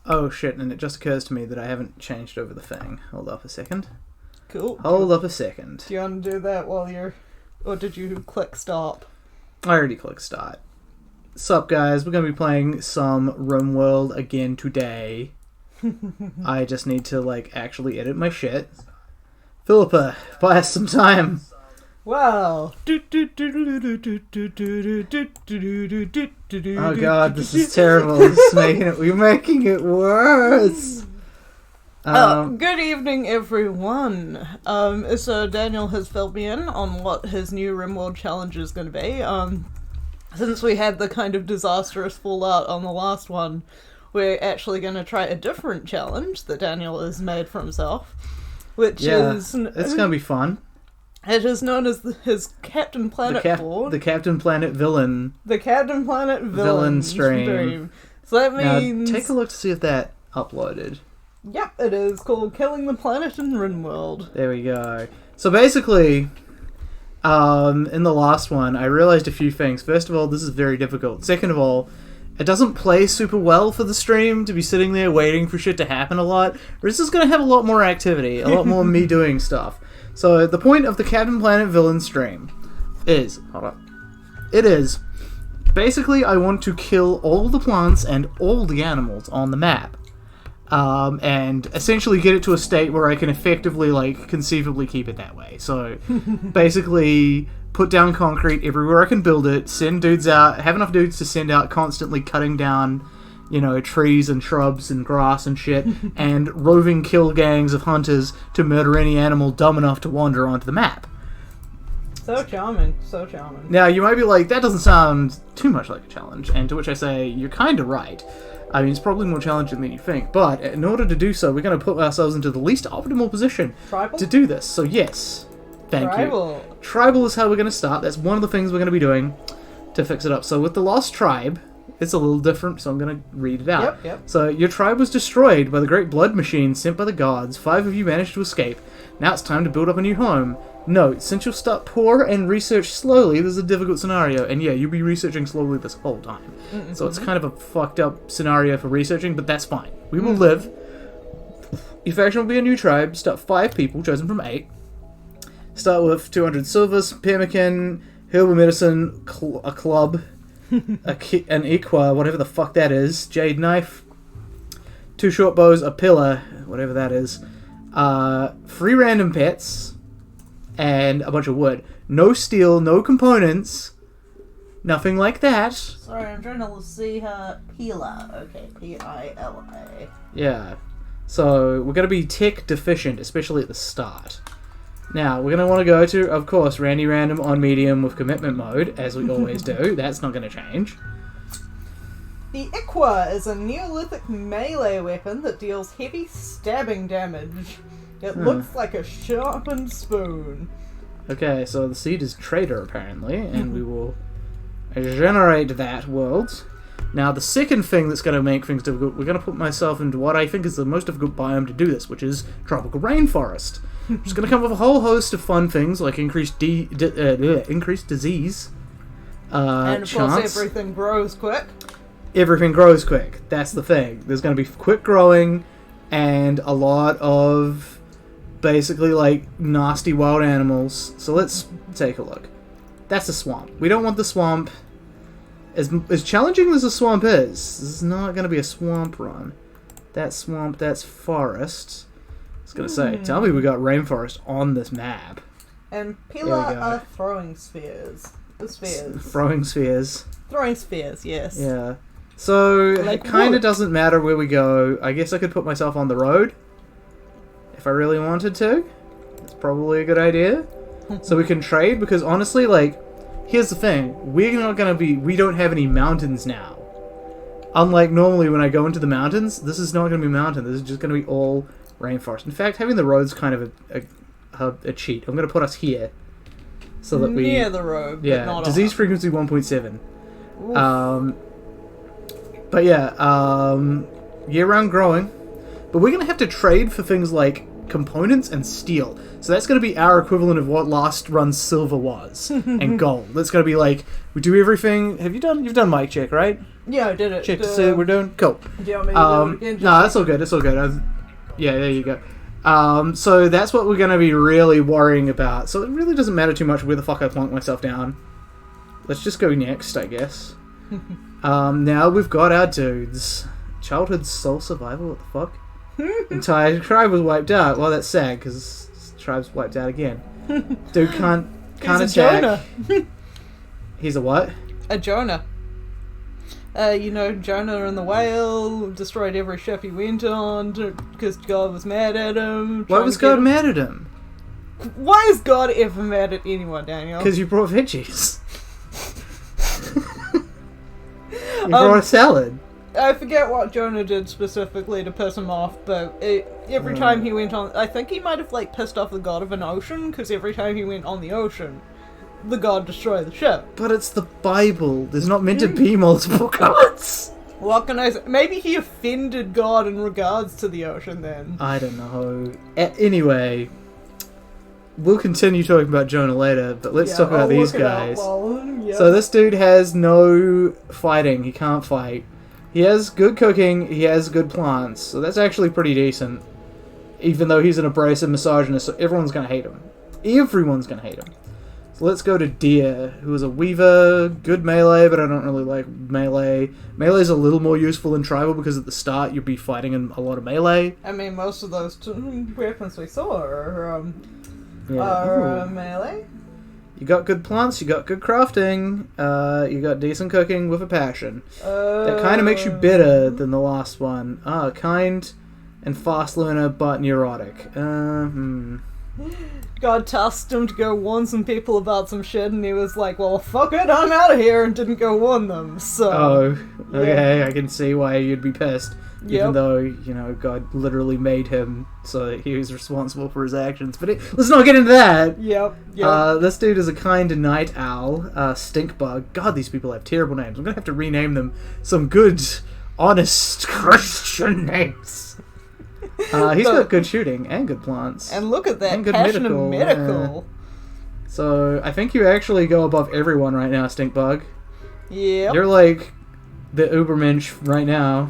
Oh shit, and it just occurs to me that I haven't changed over the thing. Hold up a second. Cool. Hold up a second. Do you want to do that while you're... Or did you click stop? I already clicked start. Sup guys, we're going to be playing some Rimworld again today. I just need to, actually edit my shit. Philippa, buy us some time. Wow. Oh god, this is terrible. We're making it worse. Good evening, everyone. So Daniel has filled me in on what his new Rimworld challenge is going to be. Since we had the kind of disastrous fallout on the last one, we're actually going to try a different challenge that Daniel has made for himself, which is... It's going to be fun. It is known as his Captain Planet board. The Captain Planet villain. The Captain Planet villain stream. So that means... Now, take a look to see if that uploaded. Yep, it is called Killing the Planet in Rimworld. There we go. So basically, in the last one, I realized a few things. First of all, this is very difficult. Second of all, it doesn't play super well for the stream to be sitting there waiting for shit to happen a lot. This is going to have a lot more activity, a lot more me doing stuff. So the point of the Captain Planet villain stream is... Hold on. It is... Basically, I want to kill all the plants and all the animals on the map. And essentially get it to a state where I can effectively, conceivably keep it that way. So, basically, put down concrete everywhere I can build it, send dudes out, have enough dudes to send out constantly cutting down, trees and shrubs and grass and shit, and roving kill gangs of hunters to murder any animal dumb enough to wander onto the map. So charming, so charming. Now, you might be like, that doesn't sound too much like a challenge, and to which I say, you're kind of right. I mean, it's probably more challenging than you think, but in order to do so, we're going to put ourselves into the least optimal position to do this. So yes, thank you. Tribal is how we're going to start. That's one of the things we're going to be doing to fix it up. So with the Lost Tribe, it's a little different, so I'm going to read it out. Yep. So, your tribe was destroyed by the great blood machine sent by the gods. 5 of you managed to escape. Now it's time to build up a new home. Note, since you'll start poor and research slowly, there's a difficult scenario. And yeah, you'll be researching slowly this whole time. So it's kind of a fucked up scenario for researching, but that's fine. We will live. Your faction will be a new tribe. Start 5 people, chosen from 8. Start with 200 silver, pemmican, herbal medicine, a club... an equa, whatever the fuck that is, jade knife, 2 short bows, a pillar, whatever that is, 3 random pets, and a bunch of wood. No steel, no components, nothing like that. Sorry, I'm trying to see her. Pila. Okay, P-I-L-A. Yeah. So, we're going to be tech deficient, especially at the start. Now, we're going to want to go to, of course, Randy Random on medium with commitment mode, as we always do. That's not going to change. The Iqua is a Neolithic melee weapon that deals heavy stabbing damage. It looks like a sharpened spoon. Okay, so the seed is traitor, apparently, and we will generate that world. Now, the second thing that's going to make things difficult, we're going to put myself into what I think is the most difficult biome to do this, which is tropical rainforest. Which is going to come with a whole host of fun things, like increased disease and of chance. course everything grows quick. Everything grows quick. That's the thing. There's going to be quick growing and a lot of basically nasty wild animals. So let's take a look. That's a swamp. We don't want the swamp. As challenging as the swamp is, this is not going to be a swamp run. That's swamp, that's forest. I was going to say, tell me we got rainforest on this map. And Pila are throwing spheres. Throwing spheres. Throwing spheres, yes. Yeah. So, it kind of doesn't matter where we go. I guess I could put myself on the road. If I really wanted to. It's probably a good idea. So we can trade, because honestly, here's the thing. We don't have any mountains now. Unlike normally when I go into the mountains, this is not going to be mountain. This is just going to be all rainforest. In fact, having the road's kind of a cheat. I'm going to put us here. So that near the road, yeah, but not disease on. frequency 1.7. But yeah, year-round growing. But we're going to have to trade for things like components and steel. So that's going to be our equivalent of what last run's silver was and gold. That's going to be like, we do everything. You've done mic check, right? Yeah, I did it. Check to see what we're doing. Cool. Do you want me to do it again? No, that's all good. It's all good. Yeah, there you go. So that's what we're going to be really worrying about. So it really doesn't matter too much where the fuck I plonk myself down. Let's just go next, I guess. Now we've got our dudes. Childhood soul survival, what the fuck? Entire tribe was wiped out. Well, that's sad, because tribe's wiped out again. Dude can't He's attack. A Jonah. He's a what? A Jonah. Jonah and the whale destroyed every ship he went on because God was mad at him. Why was God mad at him? Why is God ever mad at anyone, Daniel? Because you brought veggies. You brought a salad. I forget what Jonah did specifically to piss him off, but every time he went on... I think he might have, pissed off the god of an ocean, because every time he went on the ocean, the god destroyed the ship. But it's the Bible. There's not meant to be multiple gods. What can I say? Maybe he offended God in regards to the ocean, then. I don't know. Anyway, we'll continue talking about Jonah later, but let's talk about these guys. So this dude has no fighting. He can't fight. He has good cooking, he has good plants, so that's actually pretty decent. Even though he's an abrasive misogynist, so everyone's gonna hate him. Everyone's gonna hate him. So let's go to Deer, who is a weaver, good melee, but I don't really like melee. Melee's a little more useful in tribal because at the start you'll be fighting in a lot of melee. I mean, most of those weapons we saw are melee. You got good plants, you got good crafting, you got decent cooking with a passion. That kind of makes you better than the last one. Kind and fast learner, but neurotic. God tasked him to go warn some people about some shit, and he was like, well, fuck it, I'm out of here, and didn't go warn them, so... Oh, okay, yeah. I can see why you'd be pissed. Yep. Even though, God literally made him so that he was responsible for his actions. But let's not get into that! Yep. This dude is a kind night owl, stink bug. God, these people have terrible names. I'm gonna have to rename them some good, honest Christian names. He's got good shooting and good plants. And look at that, and good passion and medical. So, I think you actually go above everyone right now, stink bug. Yep. You're like the Ubermensch right now.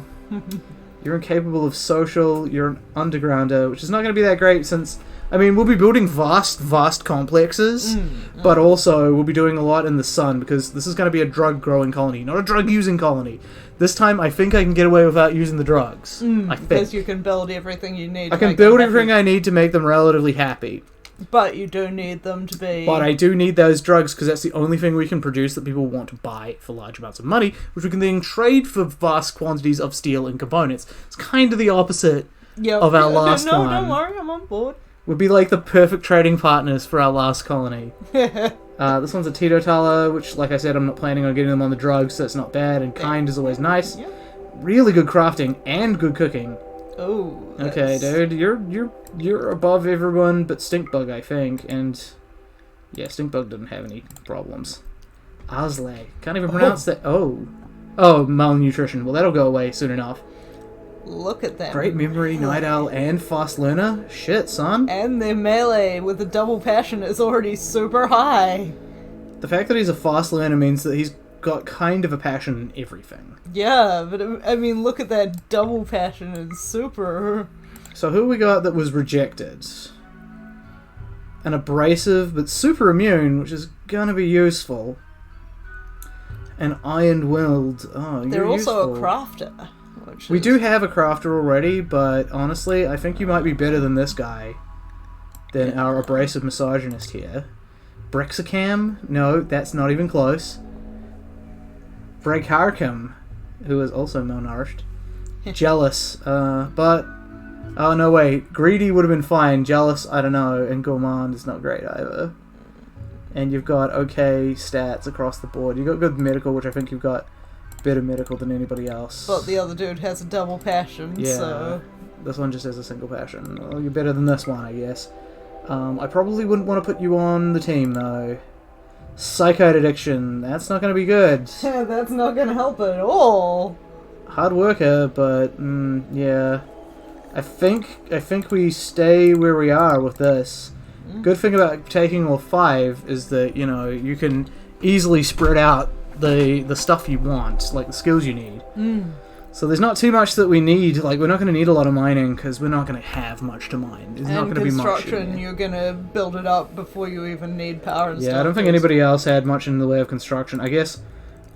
You're incapable of social, you're an undergrounder, which is not going to be that great since, we'll be building vast complexes, but also we'll be doing a lot in the sun because this is going to be a drug-growing colony, not a drug-using colony. This time, I think I can get away without using the drugs. Because you can build everything you need. I can build everything I need to make them relatively happy. But you do need them to be... But I do need those drugs because that's the only thing we can produce that people want to buy for large amounts of money, which we can then trade for vast quantities of steel and components. It's kind of the opposite of our last one. No, don't worry, I'm on board. We'd be like the perfect trading partners for our last colony. This one's a teetotaler, which, like I said, I'm not planning on getting them on the drugs, so it's not bad, and kind is always nice. Yeah. Really good crafting and good cooking. Oh. Okay, dude, you're above everyone but Stinkbug, I think, and yeah, Stinkbug doesn't have any problems. Osley, can't even pronounce that. Oh, malnutrition. Well, that'll go away soon enough. Look at that. Great memory, night owl, and fast learner. Shit, son. And their melee with a double passion is already super high. The fact that he's a fast learner means that he's got kind of a passion in everything. Yeah, but look at that double passion. It's super... So who we got that was rejected? An abrasive, but super immune, which is gonna be useful. An iron-willed. Oh, they're also useful. A crafter. We do have a crafter already, but honestly, I think you might be better than this guy. Than our abrasive misogynist here. Brexicam? No, that's not even close. Bregharcam, who is also malnourished. Jealous, but... Oh, no, wait. Greedy would have been fine. Jealous, I don't know. And Gourmand is not great either. And you've got okay stats across the board. You've got good medical, which I think you've got better medical than anybody else. But the other dude has a double passion, yeah, so... This one just has a single passion. Well, you're better than this one, I guess. I probably wouldn't want to put you on the team, though. Psychoid addiction. That's not going to be good. That's not going to help at all. Hard worker, but, yeah. I think we stay where we are with this. Good thing about taking all 5 is that, you know, you can easily spread out the stuff you want, like the skills you need. So there's not too much that we need. Like, we're not going to need a lot of mining because we're not going to have much to mine. There's not going to be much. Construction, you're going to build it up before you even need power and stuff. Yeah, I don't think anybody else had much in the way of construction. I guess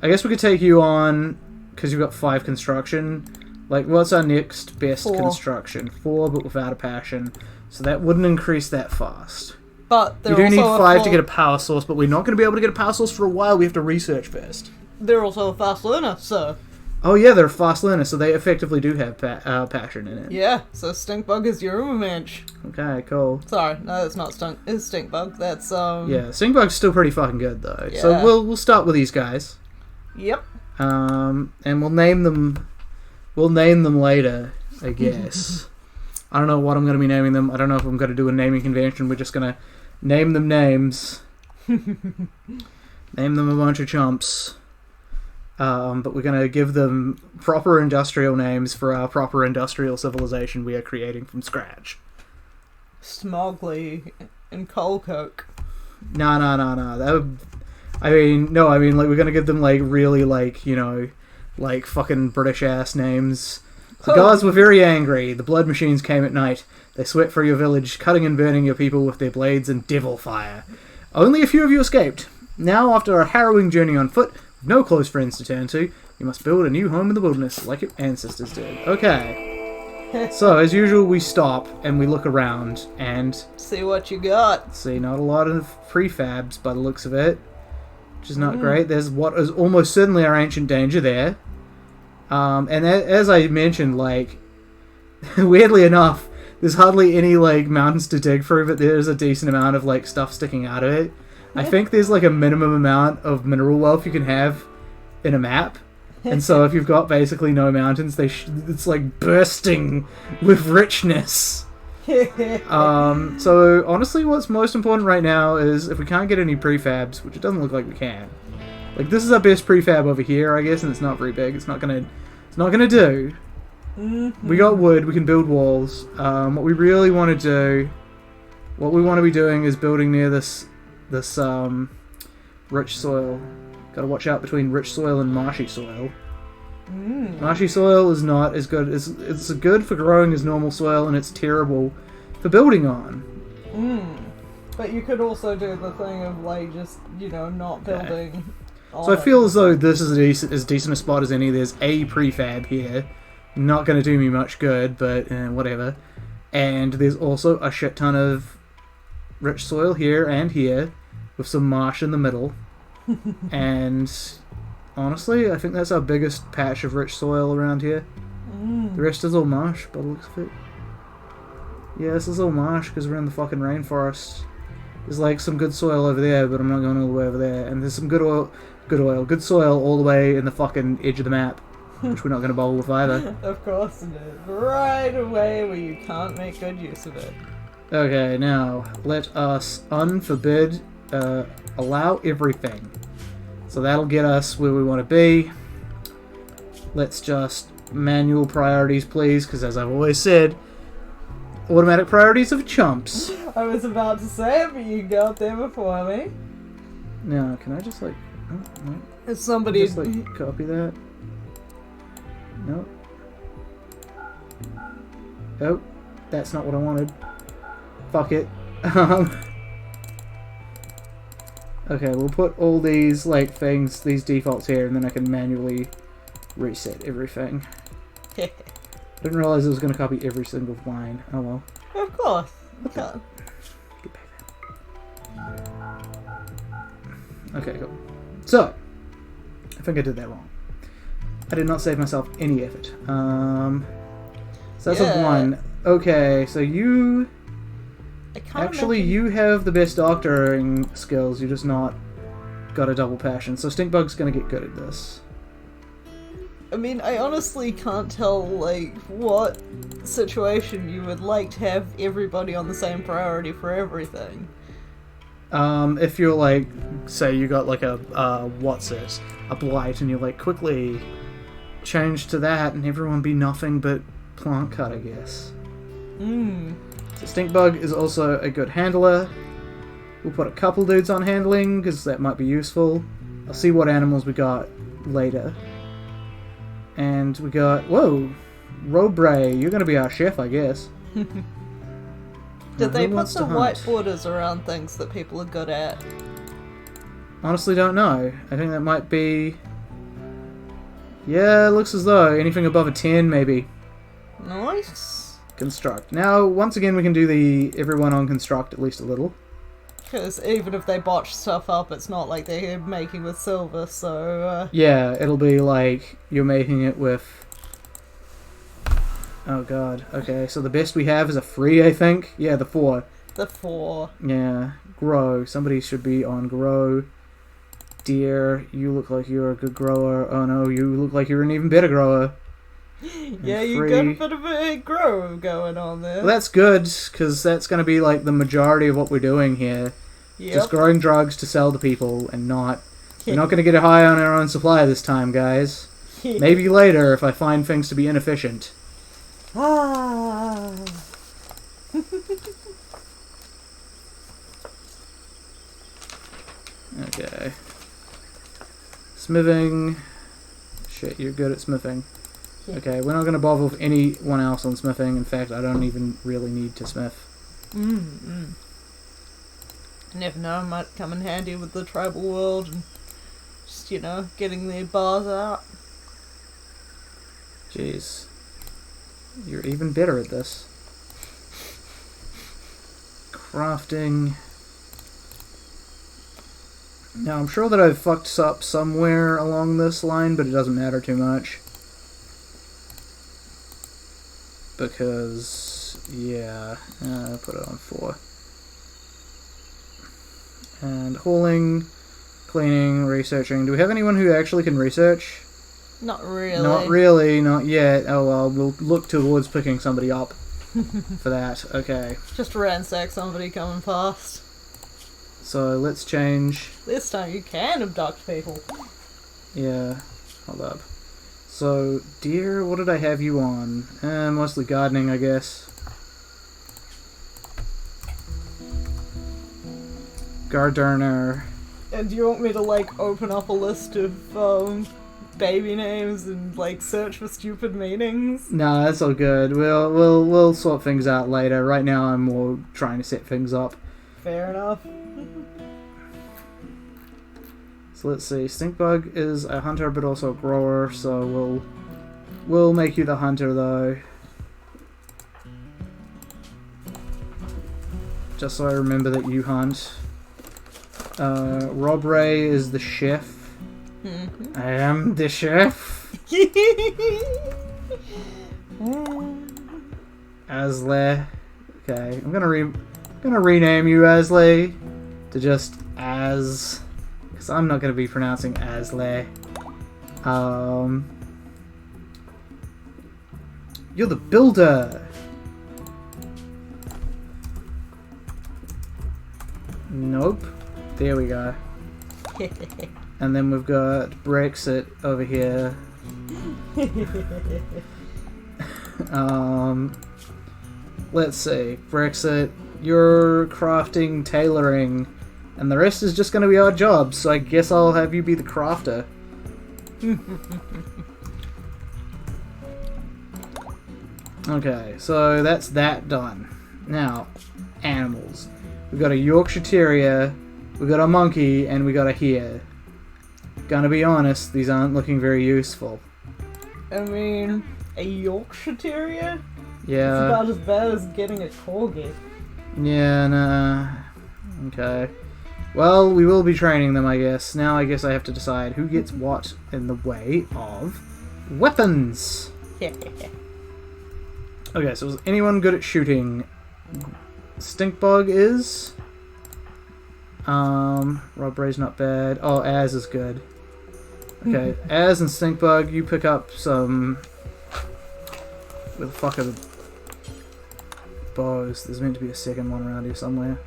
we could take you on because you've got 5 construction. Like, what's our next best 4. construction? 4, but without a passion. So that wouldn't increase that fast. But you do need 5 to get a power source, but we're not going to be able to get a power source for a while. We have to research first. They're also a fast learner, so... Oh yeah, they're a fast learner, so they effectively do have passion in it. Yeah, so Stinkbug is your Ubermensch. Okay, cool. Sorry, no, that's not it's Stinkbug. That's Yeah, Stinkbug's still pretty fucking good though. Yeah. So we'll start with these guys. Yep. And we'll name them. We'll name them later, I guess. I don't know what I'm going to be naming them. I don't know if I'm going to do a naming convention. We're just going to name them names. Name them a bunch of chumps. But we're going to give them proper industrial names for our proper industrial civilization we are creating from scratch. Smogly and Coalcoke. No. That would... I mean, like, we're going to give them, like, really, like, you know, like, fucking British-ass names. The gods were very angry. The blood machines came at night. They swept through your village, cutting and burning your people with their blades and devil fire. Only a few of you escaped. Now, after a harrowing journey on foot, with no close friends to turn to, you must build a new home in the wilderness, like your ancestors did. Okay. So, as usual, we stop and we look around and... see what you got. See, not a lot of prefabs by the looks of it, which is not great. There's what is almost certainly our ancient danger there. And as I mentioned, like, weirdly enough, there's hardly any, like, mountains to dig through, but there's a decent amount of, like, stuff sticking out of it. I think there's, like, a minimum amount of mineral wealth you can have in a map. And so if you've got basically no mountains, it's, like, bursting with richness. So, honestly, what's most important right now is if we can't get any prefabs, which it doesn't look like we can. Like, this is our best prefab over here, I guess, and it's not very big. It's not gonna do. We got wood. We can build walls. What we really want to do, what we want to be doing is building near this rich soil. Got to watch out between rich soil and marshy soil. Marshy soil is not as good as it's good for growing as normal soil, and it's terrible for building on. But you could also do the thing of, like, just, you know, not building. So I feel as though this is as decent a spot as any. There's a prefab here. Not going to do me much good, but whatever. And there's also a shit ton of rich soil here and here, with some marsh in the middle. And honestly, I think that's our biggest patch of rich soil around here. The rest is all marsh, by the looks of it. Yeah, this is all marsh because we're in the fucking rainforest. There's like some good soil over there, but I'm not going all the way over there. And there's some good soil all the way in the fucking edge of the map, which we're not going to bowl with either. Of course it is. Right away where you can't make good use of it. Okay, now let us unforbid, allow everything. So that'll get us where we want to be. Let's just manual priorities, please, because as I've always said, automatic priorities of chumps. I was about to say it, but you got there before me. Now, can I just like... Oh, no. If somebody... Just like copy that. Nope. Oh, that's not what I wanted. Fuck it. Okay, we'll put all these like things, these defaults here, and then I can manually reset everything. I didn't realize I was going to copy every single line. Oh well. Of course. Okay. Get back there. Okay, cool. So, I think I did that wrong. I did not save myself any effort. So that's a 1. Okay, so you... Actually, you have the best doctoring skills, you just not got a double passion. So Stinkbug's gonna get good at this. I mean, I honestly can't tell, like, what situation you would like to have everybody on the same priority for everything. If you're like, say you got like a blight, and you're like, quickly change to that, and everyone be nothing but plant cut, I guess. So stink bug is also a good handler. We'll put a couple dudes on handling, because that might be useful. I'll see what animals we got later. And we got... Whoa! Robray, you're going to be our chef, I guess. Did they put some white borders around things that people are good at? Honestly, don't know. I think that might be... Yeah, it looks as though anything above a 10, maybe. Nice. Construct. Now, once again, we can do the everyone on construct at least a little. Because even if they botch stuff up, it's not like they're making with silver, so... Yeah, it'll be like you're making it with... Oh god, okay, so the best we have is a 3, I think? Yeah, the 4. The 4. Yeah, grow. Somebody should be on grow. Deer, you look like you're a good grower. Oh no, you look like you're an even better grower. Yeah, you got a bit of a grow going on there. Well, that's good, because that's going to be like the majority of what we're doing here. Yep. Just growing drugs to sell to people and not... We're not going to get high on our own supply this time, guys. Maybe later if I find things to be inefficient. Ah. Okay. Smithing. Shit, you're good at smithing. Okay, we're not going to bother with anyone else on smithing. In fact, I don't even really need to smith. Never know, might come in handy with the tribal world and just, you know, getting their bars out. Jeez. You're even better at this. Crafting. Now, I'm sure that I've fucked up somewhere along this line, but it doesn't matter too much. Because, yeah, put it on 4. And hauling, cleaning, researching. Do we have anyone who actually can research? Not really. Not really, not yet. Oh well, we'll look towards picking somebody up for that. Okay. Just ransack somebody coming past. So let's change. This time you can abduct people. Yeah, hold up. So, deer, what did I have you on? Mostly gardening, I guess. Gardener. And do you want me to, like, open up a list of, baby names and, like, search for stupid meanings? No, that's all good. We'll sort things out later. Right now I'm more trying to set things up. Fair enough. So let's see. Stinkbug is a hunter but also a grower, so we'll make you the hunter though. Just so I remember that you hunt. Rob Ray is the chef. I am the chef. Asley. Okay, I'm gonna rename you Asley to just Az, because I'm not gonna be pronouncing Asley. You're the builder. Nope. There we go. And then we've got Brexit over here. Let's see. Brexit, you're crafting, tailoring, and the rest is just going to be our jobs, so I guess I'll have you be the crafter. Okay, so that's that done. Now, animals. We've got a Yorkshire Terrier, we got a monkey, and we got a hare. Gonna be honest, these aren't looking very useful. I mean, a Yorkshire Terrier? Yeah. It's about as bad as getting a corgi. Yeah, nah. Okay. Well, we will be training them, I guess. Now I guess I have to decide who gets what in the way of weapons. Okay, so is anyone good at shooting? Stinkbug is. Rob Ray's not bad. Oh, Az is good. Okay, Az and Stinkbug, you pick up some... Where the fuck are the bows? There's meant to be a second one around here somewhere.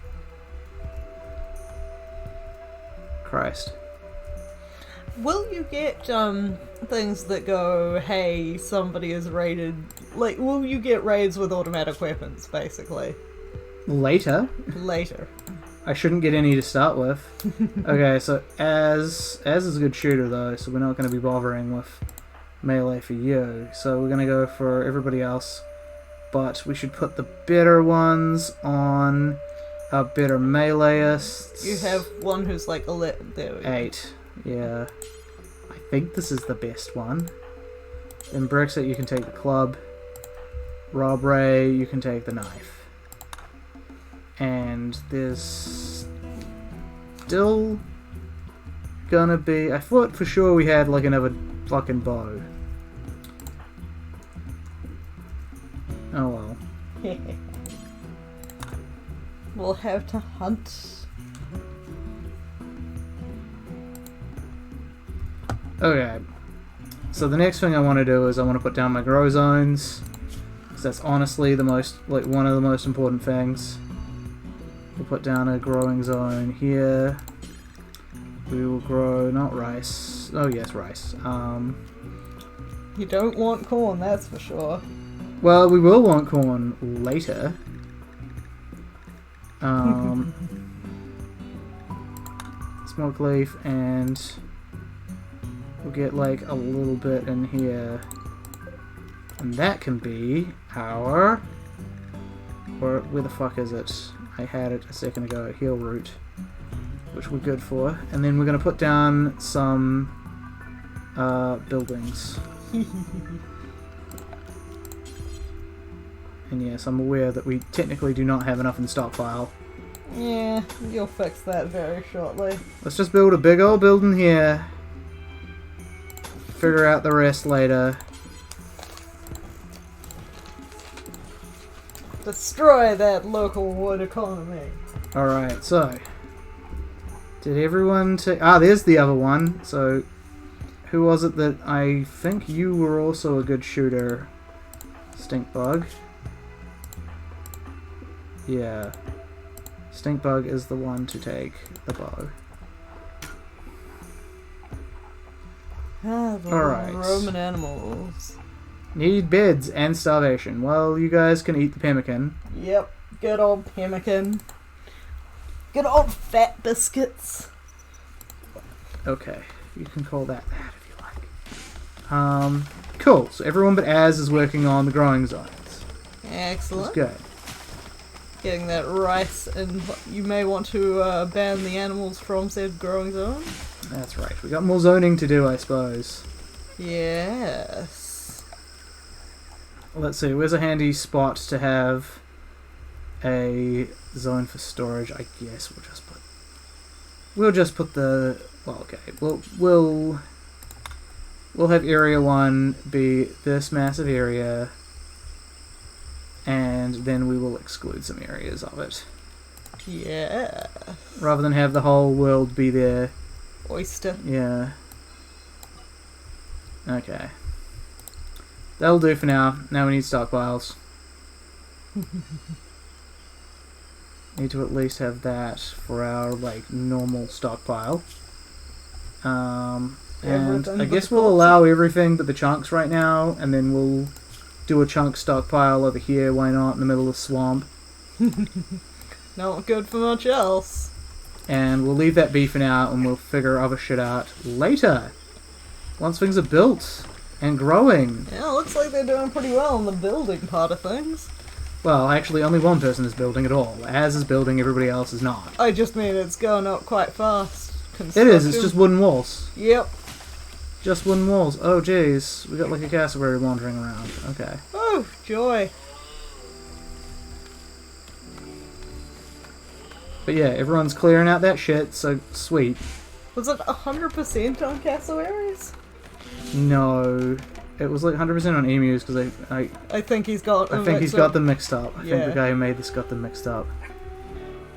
Christ. Will you get things that go, hey, somebody is raided? Like, will you get raids with automatic weapons, basically? Later. Later. I shouldn't get any to start with. Okay, so Az is a good shooter though, so we're not going to be bothering with melee for you. So we're going to go for everybody else, but we should put the better ones on our better meleeists. You have one who's like 11. There we go. 8. Yeah. I think this is the best one. In Brexit, you can take the club. Rob Ray, you can take the knife. And there's still gonna be... I thought for sure we had like another fucking bow. Oh well. We'll have to hunt. Okay. So the next thing I want to do is I want to put down my grow zones. Because that's honestly the most, like, one of the most important things. We'll put down a growing zone here. We will grow, not rice. Oh yes, rice. You don't want corn, that's for sure. Well, we will want corn later. Smoke leaf, and we'll get like a little bit in here. And that can be our... Or where the fuck is it? I had it a second ago, heal root, which we're good for. And then we're going to put down some buildings. And yes, I'm aware that we technically do not have enough in stockpile. Yeah, you'll fix that very shortly. Let's just build a big old building here. Figure out the rest later. Destroy that local wood economy. Alright, so... Did everyone take... Ah, there's the other one. So, who was it that... I think you were also a good shooter. Stinkbug. Yeah. Stinkbug is the one to take the bow. Ah, the Alright. Roman animals. Need beds and starvation. Well, you guys can eat the pemmican. Yep, good old pemmican. Good old fat biscuits. Okay, you can call that if you like. Cool. So everyone but Az is working on the growing zones. Excellent. That's good. Getting that rice, and you may want to ban the animals from said growing zone. That's right. We got more zoning to do, I suppose. Yes. Let's see. Where's a handy spot to have a zone for storage? I guess we'll just put the... Well, okay. We'll have area 1 be this massive area, and then we will exclude some areas of it. Yeah. Rather than have the whole world be there. Oyster. Yeah. Okay. That'll do for now. Now we need stockpiles. Need to at least have that for our, like, normal stockpile. And I guess we'll allow everything but the chunks right now, and then we'll do a chunk stockpile over here, why not, in the middle of the swamp. Not good for much else. And we'll leave that be for now, and we'll figure other shit out later. Once things are built and growing. Yeah, looks like they're doing pretty well in the building part of things. Well, actually, only one person is building at all. Az is building, everybody else is not. I just mean it's going up quite fast. It is, it's just wooden walls. Yep. Just wooden walls. Oh, jeez. We got like a cassowary wandering around. Okay. Oh, joy. But yeah, everyone's clearing out that shit, so sweet. Was it 100% on cassowaries? No. It was like 100% on emus, because I think he's got them I think he's got them mixed up. I Yeah. think the guy who made this got them mixed up.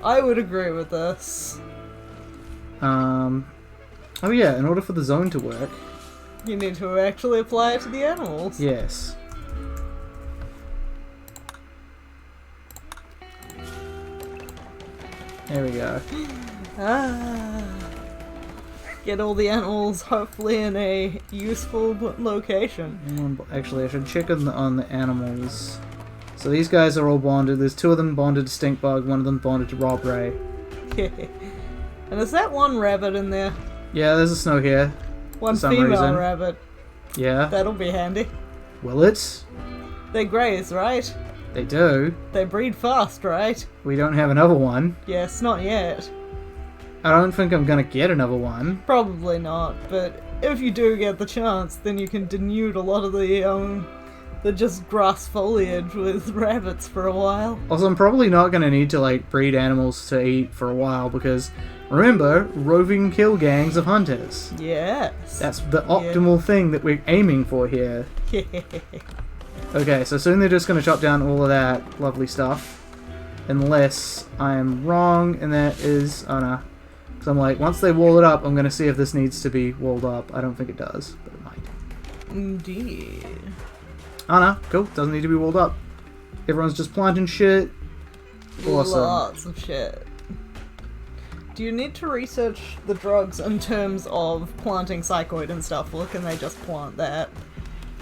I would agree with this. Oh yeah, in order for the zone to work... You need to actually apply it to the animals. Yes. There we go. Ah. Get all the animals hopefully in a useful location. Actually, I should check on the animals. So these guys are all bonded. There's 2 of them bonded to Stinkbug, 1 of them bonded to Rob Ray. And is that one rabbit in there? Yeah, there's a snow here. One some female reason. rabbit. Yeah. That'll be handy. Will it? They graze, right? They do. They breed fast, right? We don't have another one. Yes, not yet. I don't think I'm gonna get another one. Probably not, but if you do get the chance, then you can denude a lot of the just grass foliage with rabbits for a while. Also, I'm probably not gonna need to, like, breed animals to eat for a while because, remember, roving kill gangs of hunters. Yes. That's the optimal thing that we're aiming for here. Okay, so soon they're just gonna chop down all of that lovely stuff. Unless I am wrong, and that is... oh no. So I'm like, once they wall it up, I'm gonna see if this needs to be walled up. I don't think it does, but it might. Indeed. Oh no, cool, doesn't need to be walled up. Everyone's just planting shit. Awesome. Lots of shit. Do you need to research the drugs in terms of planting psychoid and stuff, or can they just plant that?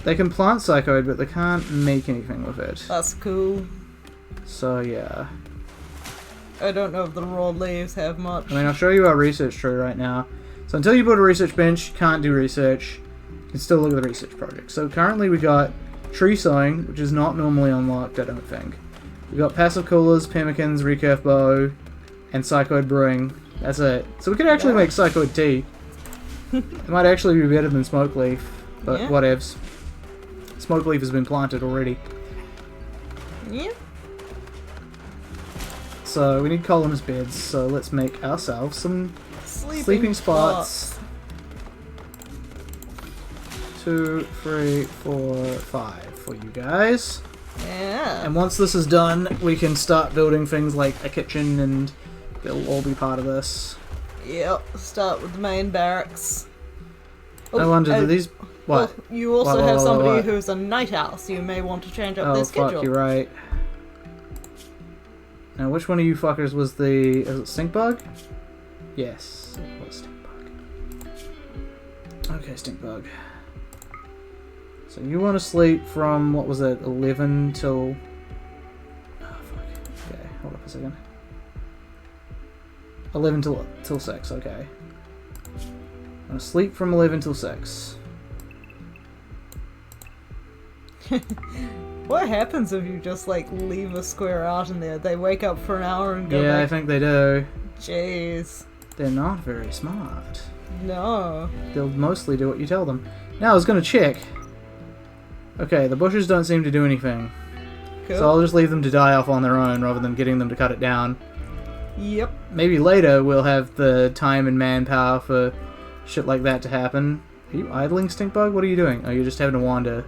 They can plant psychoid, but they can't make anything with it. That's cool. So yeah. I don't know if the raw leaves have much. I mean, I'll show you our research tree right now. So until you build a research bench, you can't do research. You can still look at the research project. So currently we got tree sowing, which is not normally unlocked, I don't think. We got passive coolers, pemmikins, recurve bow, and psychoid brewing. That's it. So we could actually make psychoid tea. It might actually be better than smoke leaf, but whatevs. Smoke leaf has been planted already. Yeah. So we need columns beds, so let's make ourselves some sleeping spots. 2, 3, 4, 5 for you guys. Yeah. And once this is done, we can start building things like a kitchen, and they'll all be part of this. Yep. Start with the main barracks. I wonder, do these... what? Well, you also have somebody who's a night owl, so you may want to change up their schedule. Oh, fuck, you're right. Now, which one of you fuckers was the... is it Stinkbug? Yes, it was Stinkbug. Okay, Stinkbug. So you want to sleep from, what was it, 11 till... oh, fuck. Okay, hold up a second. 11 till 6, okay. I'm going to sleep from 11 till 6. What happens if you just, like, leave a square out in there? They wake up for an hour and go back? Yeah, I think they do. Jeez. They're not very smart. No. They'll mostly do what you tell them. Now, I was going to check. Okay, the bushes don't seem to do anything. Cool. So I'll just leave them to die off on their own rather than getting them to cut it down. Yep. Maybe later we'll have the time and manpower for shit like that to happen. Are you idling, Stinkbug? What are you doing? Oh, you're just having to wander.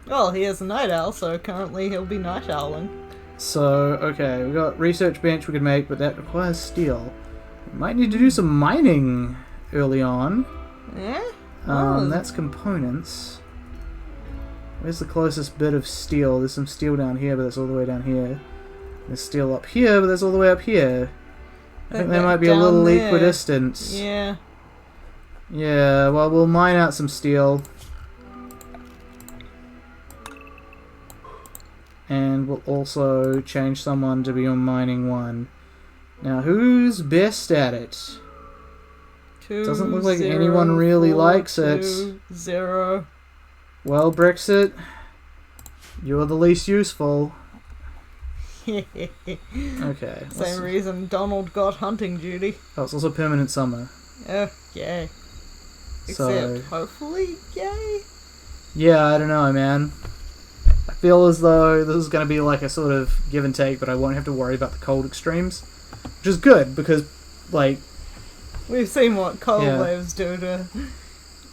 Well, he is a night owl, so currently he'll be night owling. So, okay, we got research bench we could make, but that requires steel. We might need to do some mining early on. Yeah? Oh. That's components. Where's the closest bit of steel? There's some steel down here, but that's all the way down here. There's steel up here, but that's all the way up here. I think they might be a little there. equidistant. Yeah. Yeah, well, we'll mine out some steel. And we'll also change someone to be on mining 1. Now, who's best at it? 2, Doesn't look like 0, anyone really 4, likes 2, it. 0. Well, Brexit, you're the least useful. Okay. Same reason Donald got hunting duty. Oh, it's also permanent summer. Oh, yay. Except, hopefully, yay? Yeah, I don't know, man. I feel as though this is going to be like a sort of give and take, but I won't have to worry about the cold extremes. Which is good, because, like... we've seen what cold waves do to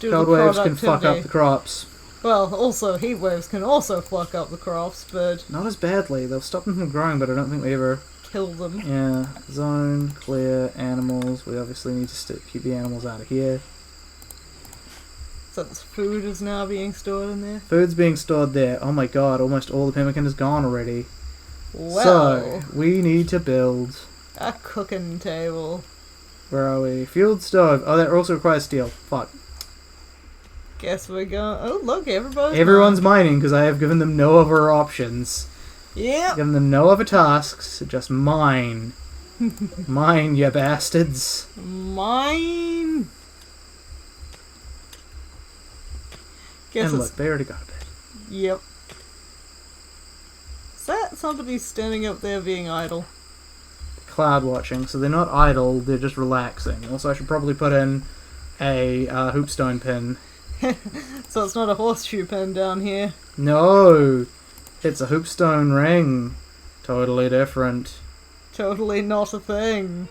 cold waves can fuck up the crops. Well, also, heat waves can also fuck up the crops, but... not as badly. They'll stop them from growing, but I don't think they ever... kill them. Yeah. Zone, clear, animals. We obviously need to keep the animals out of here. So this food is now being stored in there? Food's being stored there. Oh my god, almost all the pemmican is gone already. Well... so, we need to build... a cooking table. Where are we? Field stove. Oh, that also requires steel. Fuck. Guess we're going... Oh, look, everybody's... Everyone's mining because I have given them no other options. Yep. Given them no other tasks. Just mine. Mine, you bastards. Mine. Guess And it's... look, they already got a bit. Yep. Is that somebody standing up there being idle? Cloud watching, so they're not idle, they're just relaxing. Also, I should probably put in a hoopstone pin. So it's not a horseshoe pin down here. No! It's a hoopstone ring. Totally different. Totally not a thing.